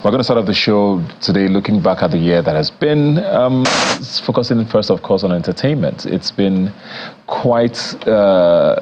We're going to start off the show today looking back at the year that has been, focusing first, of course, on entertainment. It's been quite a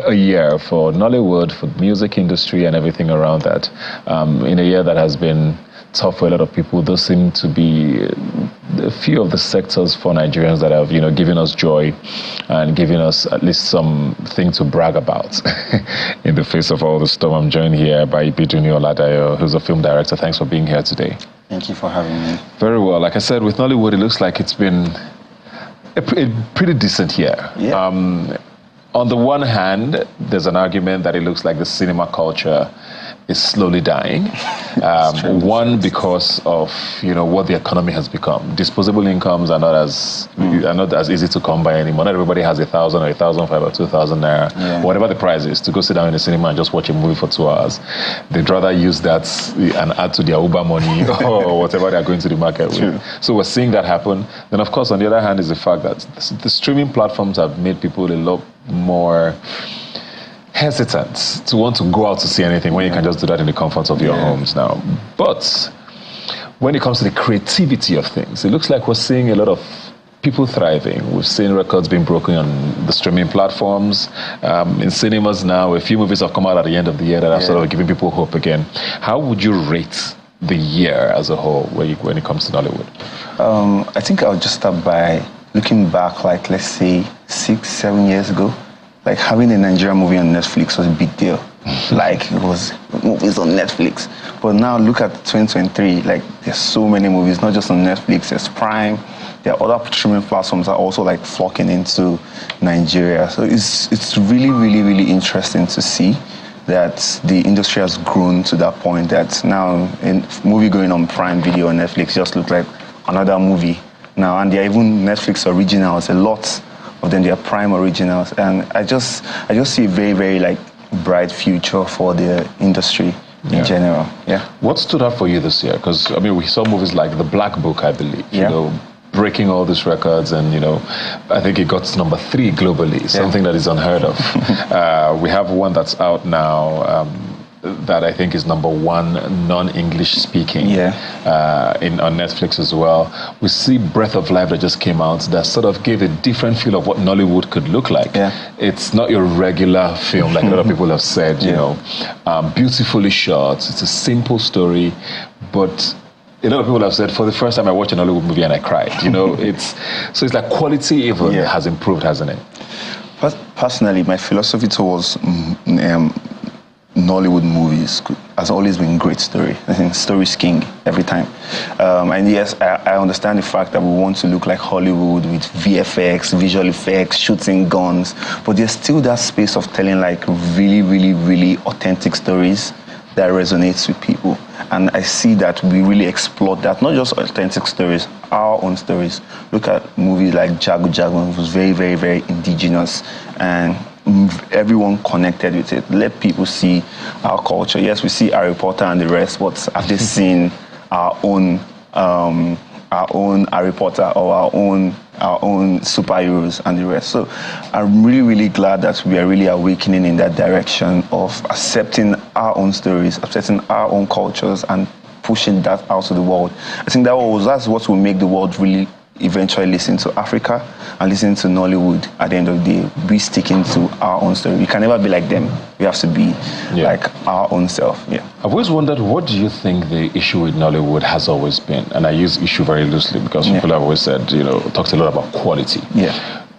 year for Nollywood, for the music industry and everything around that. In a year that has been tough for a lot of people, there seem to be a few of the sectors for Nigerians that have, given us joy and giving us at least something to brag about. In the face of all the storm, I'm joined here by Biduni Oladayo, who's a film director. Thanks for being here today. Thank you for having me. Very well. Like I said, with Nollywood, it looks like it's been a pretty decent year. Yeah. On the one hand, there's an argument that it looks like the cinema culture is slowly dying. One, because of what the economy has become. Disposable incomes are not as easy to come by anymore. Not everybody has 1,000 or 1,500 or 2,000 naira, whatever the price is, to go sit down in the cinema and just watch a movie for 2 hours. They'd rather use that and add to their Uber money or whatever they're going to the market with. So we're seeing that happen. Then, of course, on the other hand is the fact that the streaming platforms have made people a lot more hesitant to want to go out to see anything when you can just do that in the comfort of your homes now. But when it comes to the creativity of things, it looks like we're seeing a lot of people thriving. We've seen records being broken on the streaming platforms. In cinemas now, a few movies have come out at the end of the year that are sort of giving people hope again. How would you rate the year as a whole when it comes to Nollywood? I think I'll just start by looking back, like, let's say 6-7 years ago. Like, having a Nigerian movie on Netflix was a big deal. Like, it was movies on Netflix. But now look at 2023, like, there's so many movies, not just on Netflix, there's Prime. There are other streaming platforms that are also, like, flocking into Nigeria. So it's really, really, really interesting to see that the industry has grown to that point that now a movie going on Prime Video on Netflix just looks like another movie now. And there are even Netflix originals, a lot of them, they are Prime originals, and I just see a very, very, like, bright future for the industry in general. What stood out for you this year? Because we saw movies like The Black Book, I believe, breaking all these records, and I think it got to number 3 globally, something that is unheard of. We have one that's out now that I think is number 1 non-English speaking on Netflix as well. We see Breath of Life that just came out that sort of gave a different feel of what Nollywood could look like. It's not your regular film like a lot of people have said, beautifully shot. It's a simple story, but a lot of people have said, for the first time I watched a Nollywood movie and I cried. So it's like quality even has improved, hasn't it? Personally, my philosophy towards Nollywood movies has always been great story. I think story is king every time. And yes, I understand the fact that we want to look like Hollywood with VFX, visual effects, shooting guns, but there's still that space of telling, like, really, really, really authentic stories that resonates with people. And I see that we really explore that, not just authentic stories, our own stories. Look at movies like Jagu Jagu, it was very, very, very indigenous, and everyone connected with it. Let people see our culture. Yes, we see Harry Potter and the rest, but have they seen our own Harry Potter or our own superheroes and the rest? So I'm really, really glad that we are really awakening in that direction of accepting our own stories, accepting our own cultures, and pushing that out to the world. I think that's what will make the world really eventually listen to Africa and listen to Nollywood at the end of the day. We sticking to our own story. We can never be like them. We have to be like our own self. I've always wondered, what do you think the issue with Nollywood has always been? And I use issue very loosely because people have always said, talks a lot about quality.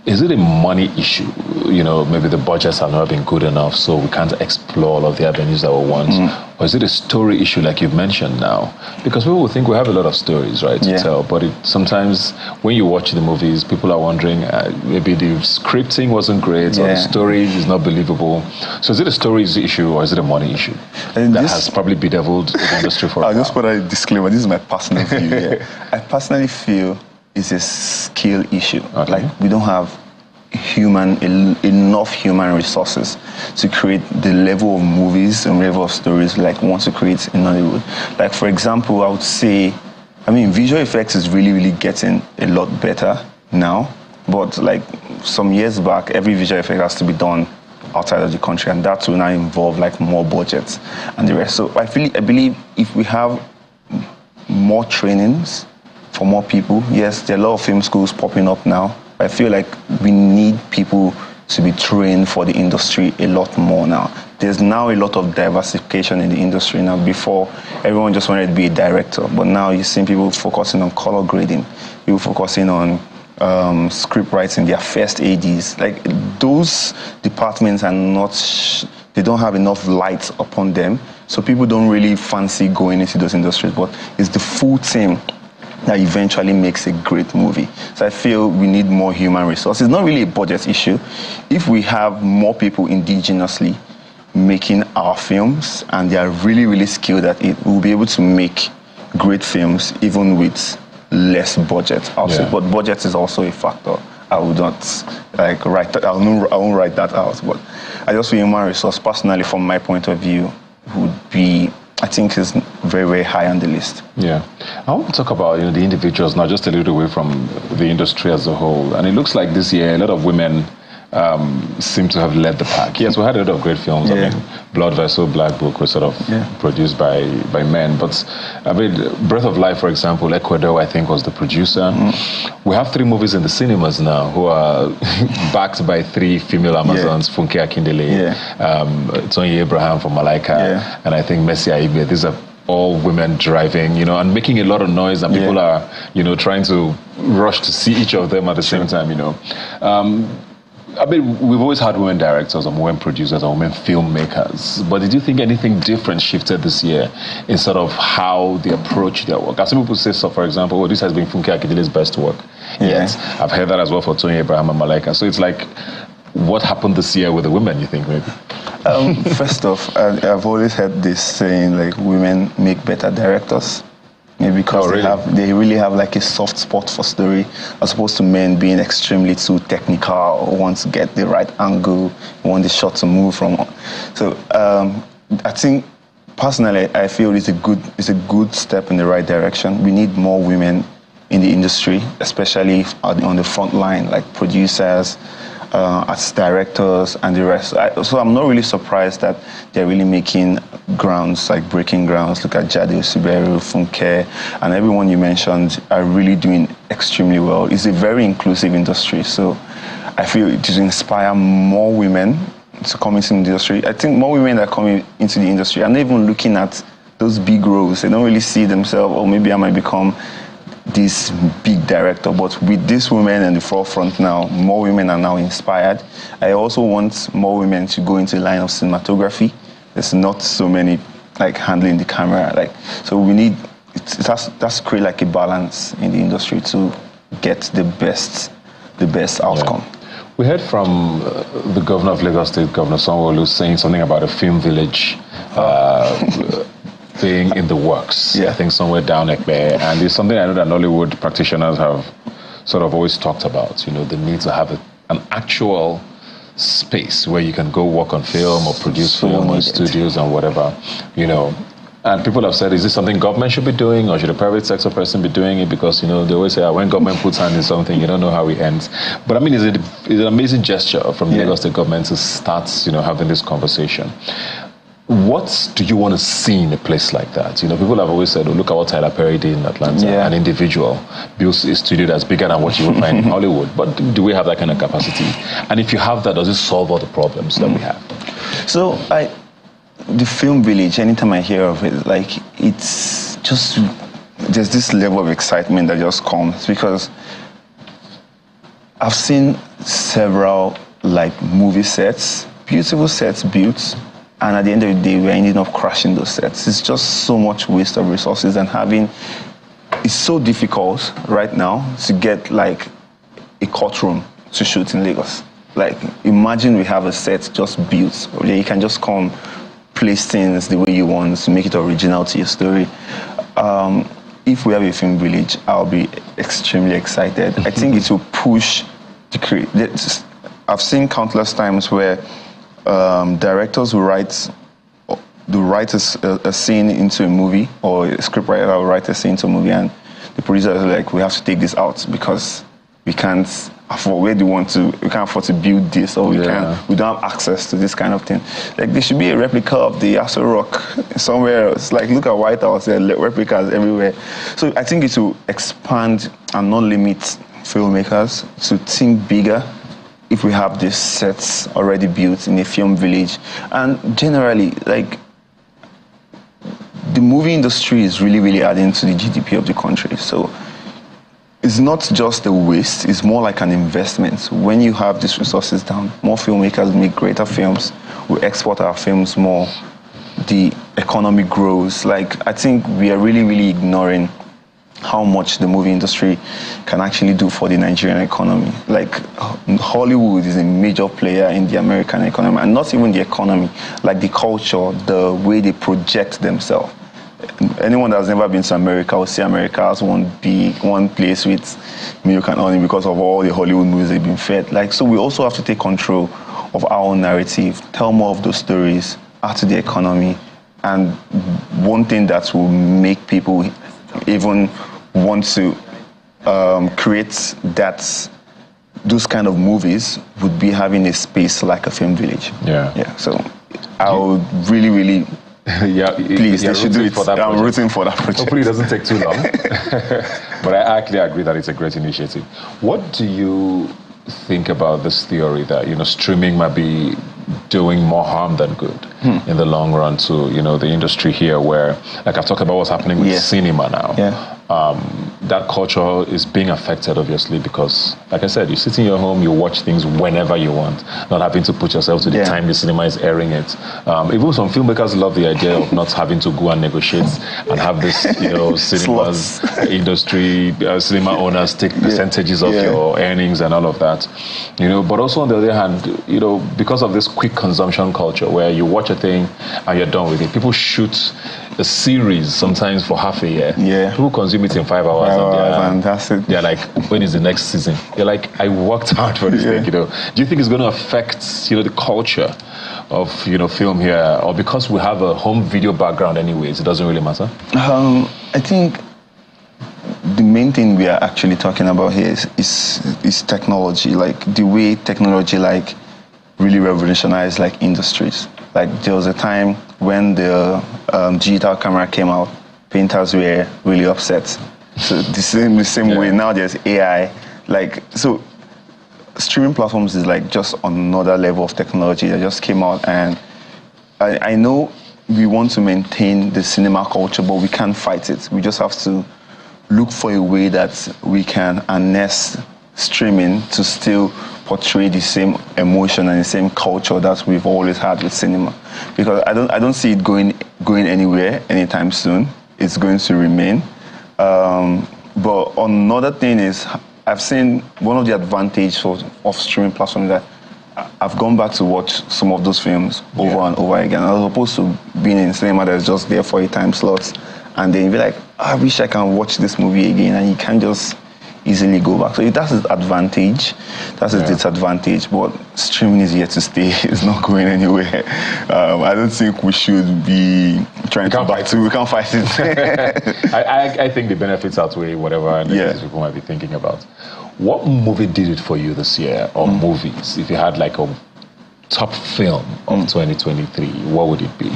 Is it a money issue? Maybe the budgets have not been good enough, so we can't explore all of the avenues that we want. Or is it a story issue like you've mentioned now? Because people will think we have a lot of stories, right, to tell. But sometimes when you watch the movies, people are wondering, maybe the scripting wasn't great or the story is not believable. So is it a stories issue or is it a money issue that has probably bedeviled the industry for a while? I'll just put a disclaimer. This is my personal view. I personally feel it's a skill issue. Like, we don't have enough human resources to create the level of movies and level of stories like we want to create in Hollywood. Like, for example, I would say, visual effects is really, really getting a lot better now. But like some years back, every visual effect has to be done outside of the country, and that will now involve like more budgets and the rest. So I believe if we have more trainings for more people. Yes, there are a lot of film schools popping up now. I feel like we need people to be trained for the industry a lot more now. There's now a lot of diversification in the industry now. Before, everyone just wanted to be a director, but now you're seeing people focusing on color grading, people focusing on script writing, their first ADs. Like, those departments are not, they don't have enough light upon them, so people don't really fancy going into those industries, but it's the full team that eventually makes a great movie. So I feel we need more human resources. It's not really a budget issue. If we have more people indigenously making our films and they are really, really skilled at it, we'll be able to make great films even with less budget. Also, but budget is also a factor. I would not write that. I won't write that out. But I just feel human resource, personally, from my point of view, would be, I think, is very, very high on the list. Yeah. I want to talk about the individuals now, just a little away from the industry as a whole. And it looks like this year a lot of women seem to have led the pack. Yes, we had a lot of great films. I mean, Blood Vessel, Black Book was sort of produced by men. But I mean, Breath of Life, for example, Ecuador, I think, was the producer. We have 3 movies in the cinemas now who are backed by 3 female Amazons, Funke Akindele, Tony Abraham from Malaika, and I think Messi Aigbe. These are all women driving, and making a lot of noise, and people are, trying to rush to see each of them at the same time, I mean, we've always had women directors and women producers and women filmmakers, but did you think anything different shifted this year in sort of how they approach their work? As some people say, so for example, this has been Funke Akindele's best work. Yes, I've heard that as well for Tony Abraham and Malaika. So it's like, what happened this year with the women, you think, maybe? First off, I've always heard this saying, like, women make better directors. Maybe because they really have like a soft spot for story, as opposed to men being extremely too technical or want to get the right angle, want the shot to move from. So I think personally, I feel it's a good step in the right direction. We need more women in the industry, especially on the front line, like producers, as directors and the rest. So I'm not really surprised that they're really making grounds, like breaking grounds. Look at Jade Siberu, Funke, and everyone you mentioned are really doing extremely well. It's a very inclusive industry, so I feel it will inspire more women to come into the industry. I think more women that are coming into the industry are not even looking at those big roles. They don't really see themselves, or maybe I might become this big director, but with these women in the forefront now, more women are now inspired. I also want more women to go into the line of cinematography. There's not so many like handling the camera, so we need it has to create like a balance in the industry to get the best outcome. We heard from the governor of Lagos State, Governor Sanwo-Olu, saying something about a film village thing in the works. I think somewhere down there, and it's something I know that Nollywood practitioners have sort of always talked about. The need to have an actual space where you can go work on film or produce film in studios and whatever, And people have said, is this something government should be doing, or should a private sector person be doing it? Because, they always say, when government puts hand in something, you don't know how it ends. But I mean, it's an amazing gesture from the Lagos State government to start, having this conversation. What do you want to see in a place like that? People have always said, look at what Tyler Perry did in Atlanta. An individual builds a studio that's bigger than what you would find in Hollywood. But do we have that kind of capacity? And if you have that, does it solve all the problems that we have? So the film village, anytime I hear of it, it's just, there's this level of excitement that just comes, because I've seen several movie sets, beautiful sets built, and at the end of the day, we're ending up crashing those sets. It's just so much waste of resources, and it's so difficult right now to get a courtroom to shoot in Lagos. Imagine we have a set just built, where you can just come, place things the way you want to make it original to your story. If we have a film village, I'll be extremely excited. I think it will push the I've seen countless times where directors will write a scene into a movie, or a scriptwriter will write a scene into a movie, and the producer is like, we have to take this out because we can't afford, we can't afford to build this, or we don't have access to this kind of thing. Like, there should be a replica of the Aso Rock somewhere else. Like, look at White House, there are replicas everywhere. So I think it will expand and not limit filmmakers to think bigger if we have these sets already built in a film village. And generally, like, the movie industry is really, really adding to the GDP of the country. So it's not just a waste, it's more like an investment. When you have these resources down, more filmmakers make greater films, we export our films more, the economy grows. Like, I think we are really, really ignoring how much the movie industry can actually do for the Nigerian economy. Like, Hollywood is a major player in the American economy, and not even the economy, like the culture, the way they project themselves. Anyone that's never been to America will see America as one place with milk and honey because of all the Hollywood movies they've been fed. Like, so we also have to take control of our own narrative, tell more of those stories, add to the economy. And one thing that will make people even want to create those kind of movies would be having a space like a film village. Yeah. So I would really, really please, they should do it. I'm rooting for that project. Hopefully it doesn't take too long. But I actually agree that it's a great initiative. What do you think about this theory that, streaming might be doing more harm than good in the long run to, the industry here, where, like, I've talked about what's happening with cinema now. That culture is being affected, obviously, because, like I said, you sit in your home, you watch things whenever you want, not having to put yourself to the time the cinema is airing it. Even some filmmakers love the idea of not having to go and negotiate and have this, cinemas industry, cinema owners take percentages of your earnings and all of that. But also on the other hand, because of this quick consumption culture where you watch a thing and you're done with it, people shoot a series sometimes for half a year. People consume it in 5 hours. And they're like, when is the next season? You're like, I worked hard for this thing. Do you think it's going to affect the culture of film here, or because we have a home video background anyways, it doesn't really matter? I think the main thing we are actually talking about here is technology, like the way technology really revolutionized industries. Like, there was a time when the digital camera came out, painters were really upset. So the same way now there's AI. So streaming platforms is just another level of technology that just came out, and I know we want to maintain the cinema culture, but we can't fight it. We just have to look for a way that we can harness streaming to still portray the same emotion and the same culture that we've always had with cinema. Because I don't see it going anywhere anytime soon. It's going to remain. But another thing is, I've seen one of the advantages of streaming platforms that I've gone back to watch some of those films over and over again, as opposed to being in cinema that's just there for a time slot, and then you'll be like, I wish I can watch this movie again, and you can't just easily go back. So that's its advantage. That's its disadvantage. But streaming is here to stay. It's not going anywhere. I don't think we should be trying to fight it. We can't fight it. I think the benefits outweigh whatever people might be thinking about. What movie did it for you this year, or movies? If you had a top film of 2023, what would it be?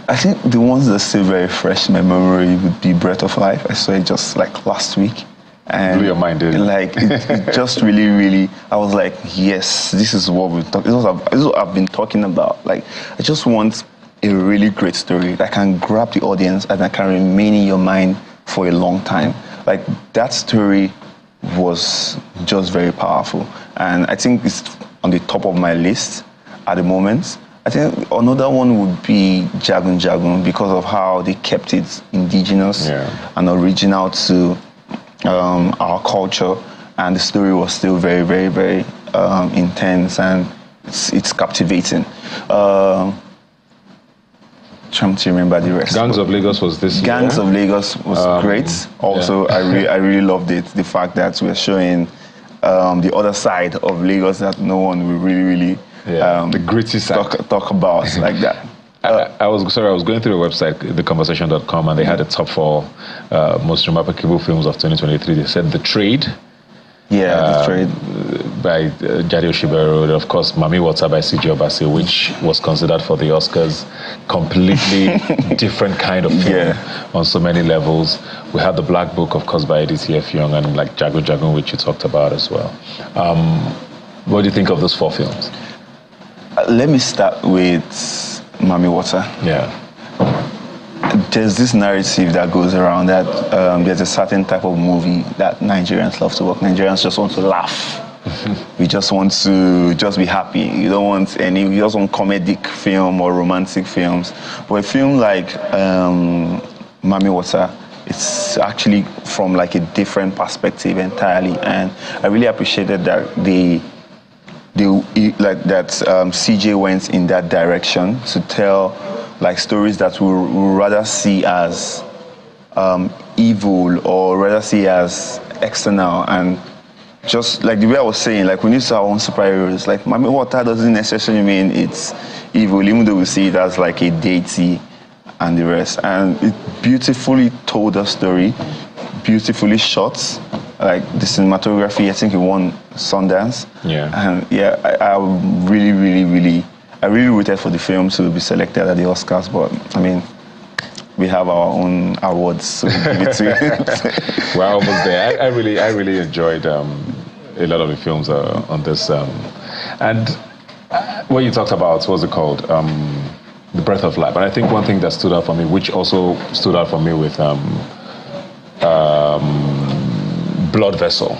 I think the ones that are still very fresh in my memory would be Breath of Life. I saw it just last week. And blew your mind, didn't it? It just really, really, I was like, yes, this is what we're talking. This is what I've been talking about. I just want a really great story that can grab the audience and that can remain in your mind for a long time. That story was just very powerful, and I think it's on the top of my list at the moment. I think another one would be Jagun Jagun, because of how they kept it indigenous and original to our culture, and the story was still very, very, very intense, and it's captivating. Trying to remember the rest. Gangs of Lagos was this year. Gangs of Lagos was great. Also, I really loved it. The fact that we're showing the other side of Lagos that no one will really the gritty side talk about like that. I was going through the website, theconversation.com, and they had the top 4 most remarkable films of 2023. They said The Trade, Yeah, the trade. By Jade Oshibero, of course, Mami Water by C.J. Obasi, which was considered for the Oscars. Completely different kind of film on so many levels. We had The Black Book, of course, by Edith F. Young, and like Jago Jago, which you talked about as well. What do you think of those 4 films? Let me start with Mami Water. Yeah. There's this narrative that goes around that there's a certain type of movie that Nigerians love to watch. Nigerians just want to laugh. We just want to be happy. You just want comedic film or romantic films. But a film like Mami Water, it's actually from like a different perspective entirely. And I really appreciated that CJ went in that direction to tell like stories that we rather see as evil or rather see as external. And just like the way I was saying, like we need to have our own superheroes. Like Mami Water doesn't necessarily mean it's evil, even though we see it as like a deity and the rest. And it beautifully told a story, beautifully shot. Like the cinematography, I think it won Sundance. Yeah. And yeah, I really waited for the film to be selected at the Oscars, but I mean, we have our own awards, so we give it to you. We're almost there. I really enjoyed a lot of the films on this. And what you talked about, what's it called? The Breath of Life. And I think one thing that stood out for me, which also stood out for me with Blood Vessel,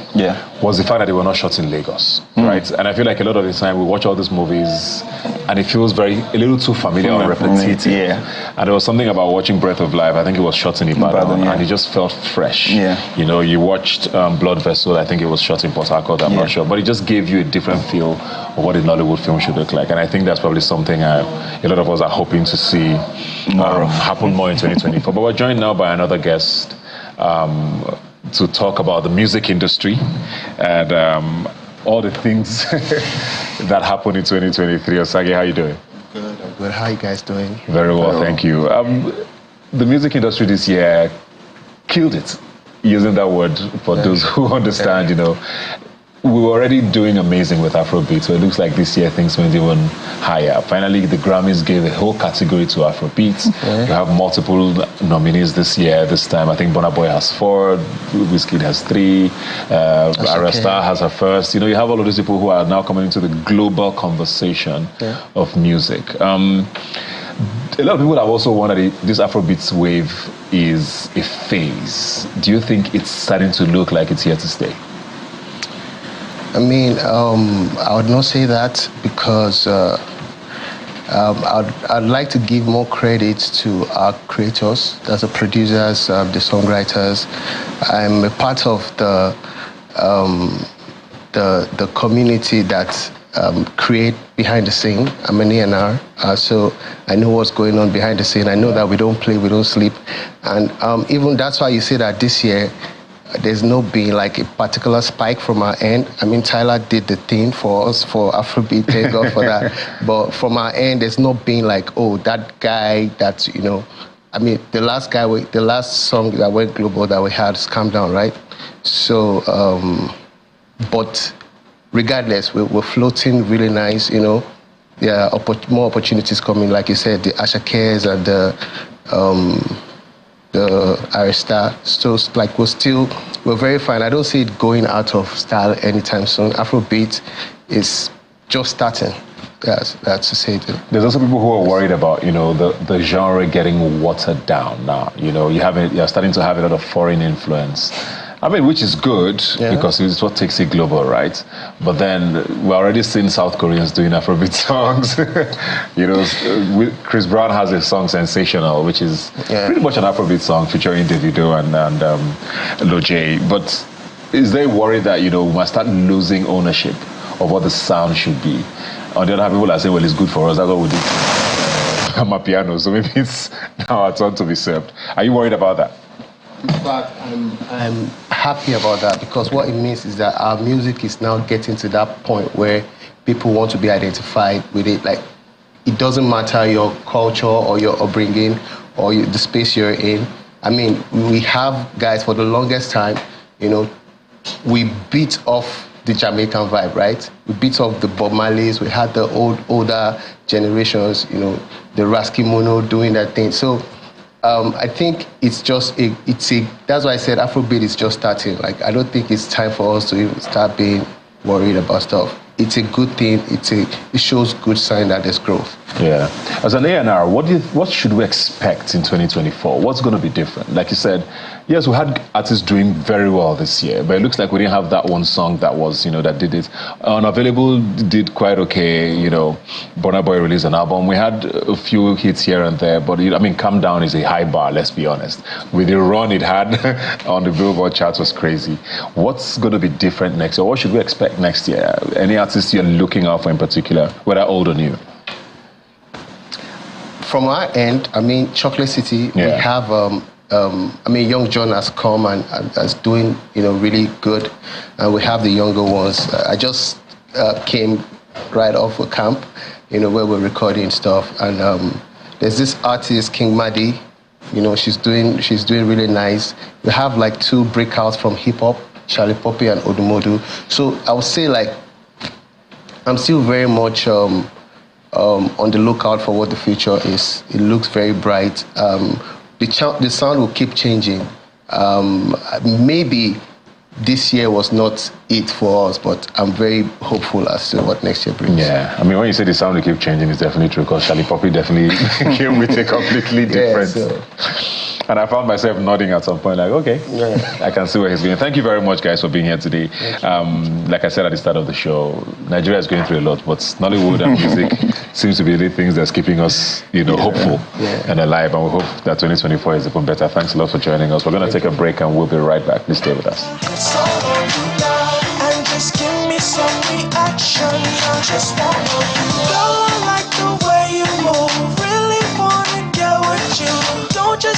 was the fact that they were not shot in Lagos, right? And I feel like a lot of the time we watch all these movies and it feels a little too familiar or repetitive. Yeah. And there was something about watching Breath of Life. I think it was shot in Ibadan, and it just felt fresh. Yeah. You know, you watched Blood Vessel. I think it was shot in Port Harcourt. I'm not sure, but it just gave you a different feel of what a Nollywood film should look like. And I think that's probably something a lot of us are hoping to see happen more in 2024. But we're joined now by another guest to talk about the music industry and all the things that happened in 2023. Osage, how you doing? Good, I'm good. How you guys doing? Very well, thank you. The music industry this year killed it, using that word for those who understand, you know. We were already doing amazing with Afrobeat, so it looks like this year things went even higher. Finally, the Grammys gave a whole category to Afrobeat. We have multiple nominees this time. I think Burna Boy has 4, Wizkid has 3, Aresta has her first. You know, you have all of these people who are now coming into the global conversation of music. A lot of people have also wondered if this Afrobeats wave is a phase. Do you think it's starting to look like it's here to stay? I mean, I would not say that because I'd like to give more credit to our creators, that's the producers, the songwriters. I'm a part of the community that create behind the scene. I'm an A&R, so I know what's going on behind the scene. I know that we don't play, we don't sleep. And even that's why you see that this year, there's no being like a particular spike from our end. I mean, Tyler did the thing for us for Afrobeat, thank God for that. But from our end, there's no being like, oh, that guy that's, you know, I mean, the last song that went global that we had is Calm Down, right? So, but regardless, we're floating really nice, you know. There are more opportunities coming, like you said, the Ashakers and the Arista. So like we're very fine. I don't see it going out of style anytime soon. Afrobeat is just starting. That's to say it. There's also people who are worried about, you know, the genre getting watered down now. You know, you're starting to have a lot of foreign influence. I mean, which is good because it's what takes it global, right? But then we're already seeing South Koreans doing Afrobeat songs. You know, Chris Brown has a song Sensational, which is pretty much an Afrobeat song featuring Davido and Lojay. But is they worried that, you know, we might start losing ownership of what the sound should be? On the other hand, people are saying, well, it's good for us. That's what we did. I'm a piano, so maybe it's now our turn to be served. Are you worried about that? In fact, I'm happy about that because what it means is that our music is now getting to that point where people want to be identified with it. Like, it doesn't matter your culture or your upbringing or the space you're in. I mean, we have guys for the longest time, you know, we beat off the Jamaican vibe, right? We beat off the Bob Marleys. We had the older generations, you know, the Raskimono doing that thing. So I think it's that's why I said Afrobeat is just starting. Like, I don't think it's time for us to even start being worried about stuff. It's a good thing. It shows good sign that there's growth. Yeah. As an A&R, what should we expect in 2024? What's going to be different? Like you said, yes, we had artists doing very well this year, but it looks like we didn't have that one song that was, you know, that did it. Unavailable did quite okay. You know, Burna Boy released an album. We had a few hits here and there, but I mean, Calm Down is a high bar, let's be honest. With the run it had on the Billboard charts was crazy. What's going to be different next year? What should we expect next year? Any artists you're looking out for in particular, whether old or new? From our end, I mean, Chocolate City, we have, I mean, Young John has come and is doing, you know, really good. And we have the younger ones. I just came right off a camp, you know, where we're recording stuff. And there's this artist, King Madi, you know, she's doing really nice. We have like 2 breakouts from hip hop, Charlie Poppy and Odumodu. So I would say, like, I'm still very much on the lookout for what the future is. It looks very bright. The sound will keep changing. Maybe this year was not it for us, but I'm very hopeful as to what next year brings. Yeah, I mean, when you say the sound will keep changing, it's definitely true, because Charlie Poppy definitely came with a completely different... Yeah, so. And I found myself nodding at some point, like, okay, I can see where he's going. Thank you very much, guys, for being here today. Like I said at the start of the show, Nigeria is going through a lot, but Nollywood and music seems to be the things that's keeping us, you know, hopeful and alive. And we hope that 2024 is even better. Thanks a lot for joining us. We're going to take a break and we'll be right back. Please stay with us. And just give me some reaction. I just want to